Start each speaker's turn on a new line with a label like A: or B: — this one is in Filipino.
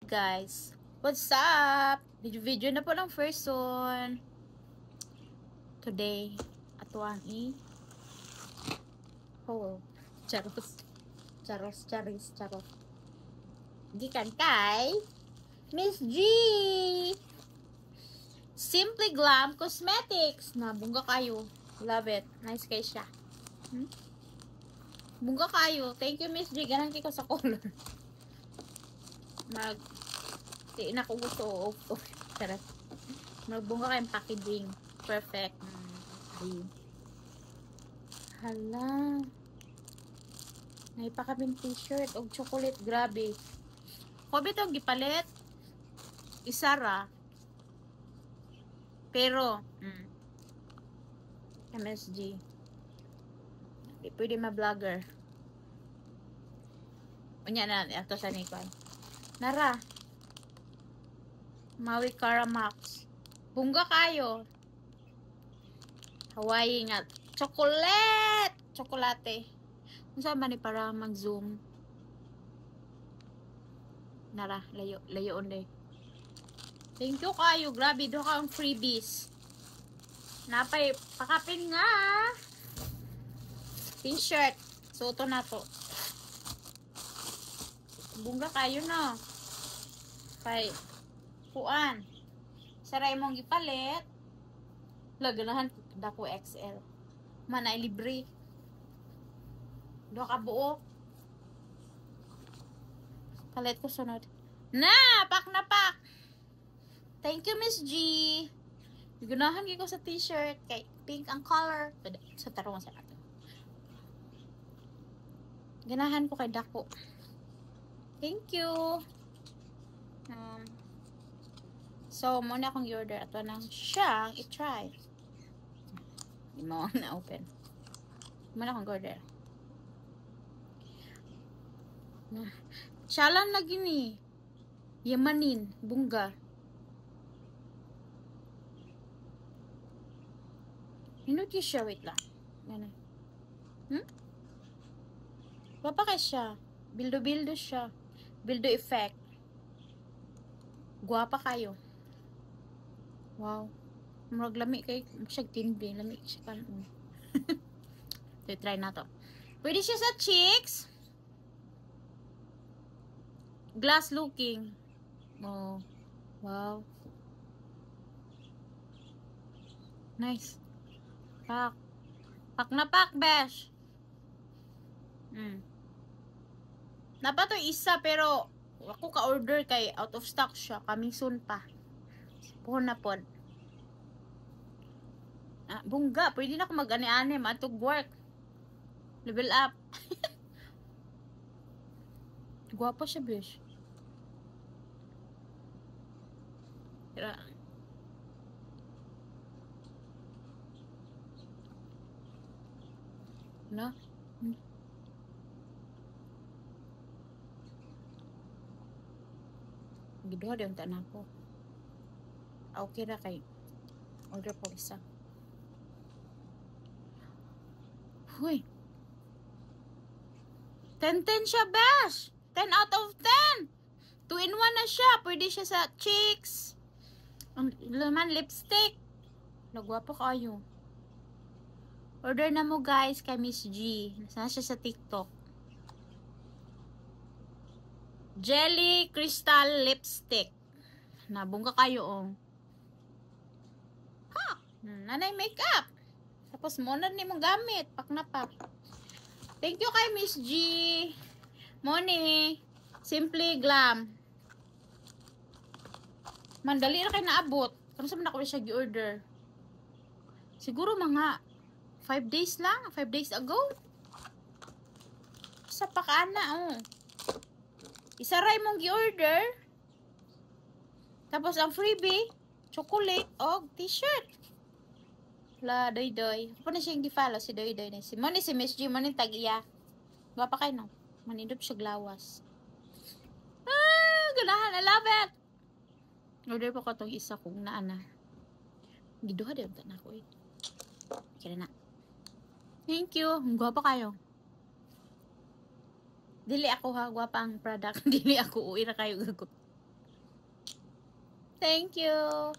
A: Guys, what's up? Video na po ng first one. Today, atuang charos. Gikan kay Miss G. Simply Glam Cosmetics. Bungga kayo. Love it. Nice kay siya. Bungga kayo. Thank you, Miss G. Ganang ko sa color. Di na ko gusto o charot. Magbunga kayong packaging. Perfect. Hala. May pa kaming t-shirt o chocolate. Grabe. Ko ba itong gipalit? Isara. Pero, MSG. Di pwede ma-vlogger. Unya na, ito sa Nikon. Nara. Maui Caramax. Bungga kayo. Hawaii nga. Chocolate! Chocolate. Kung saan ba ni para mag-zoom? Nara. Layo onde. Thank you kayo. Grabe. Doon ka ang freebies. Napay. Pakapin nga. T-shirt. Suto na to. Bungga kayo na. Kay kuan. Saray mong gipalit. Laganahan dako XL. Manay libre. Do ka buo. Palit ko sunod. Pak na pak. Thank you, Miss G. Ganahan ko sa t-shirt kay pink ang color. Sa tarong sa ato. Ganahan ko kay dako. Thank you. So, muna akong i-order. Ato nang siyang i-try. Hindi mo na-open. Muna akong i-order. Siyalan lagi ni. Yamanin. Bungga. Minuti siya. Wait lang. Yan. Bapa kay siya. Bildo siya. Bildo effect. Guwapa kayo. Wow. Murag lami kay siya tindi. Lami siya kan. So, try na to. Pwede siya sa cheeks. Glass looking. Oh. Wow. Nice. Pak. Pak na pak, besh. Napa to isa pero ako ka-order kay out of stock siya. Coming soon pa. Puhon na pod. Bungga. Pwede na ako mag-ane-ane. Matog work. Level up. Guwapa siya, bish. Tira. No? Giduha din tanan ko. Okay ra kay order po isa. Huy. 10-10 siya, bash. 10 out of 10. 2-in-1 na siya. Pwede siya sa cheeks. Ang laman lipstick. Nagwapo kayo. Order na mo guys kay Miss G. Nasaan siya sa TikTok? Jelly Crystal Lipstick. Nabungga kayo oh. Nanay makeup. Tapos monad ni mong gamit. Pak na pak. Thank you kay Miss G. Moni. Simply Glam. Mandali na kayo naabot. Kano sa man ako siya gi-order? Siguro mga 5 days lang. 5 days ago. Sa pakana oh. Isaray mong gi-order. Tapos ang freebie, chocolate o t-shirt. La doy. Ako na siyang gi-follow si doy na si Moni si Miss G Moni tag-iya. Gapa kay no. Manindot siya glawas. Ganahan, I love it. Order po ko tong isa kong naana. Giduha din ta na ko eh. Kaya na. Thank you. Gapa kayo. Dili ako ha, gwapa ang product. Dili ako uwi na kayo gago. Thank you.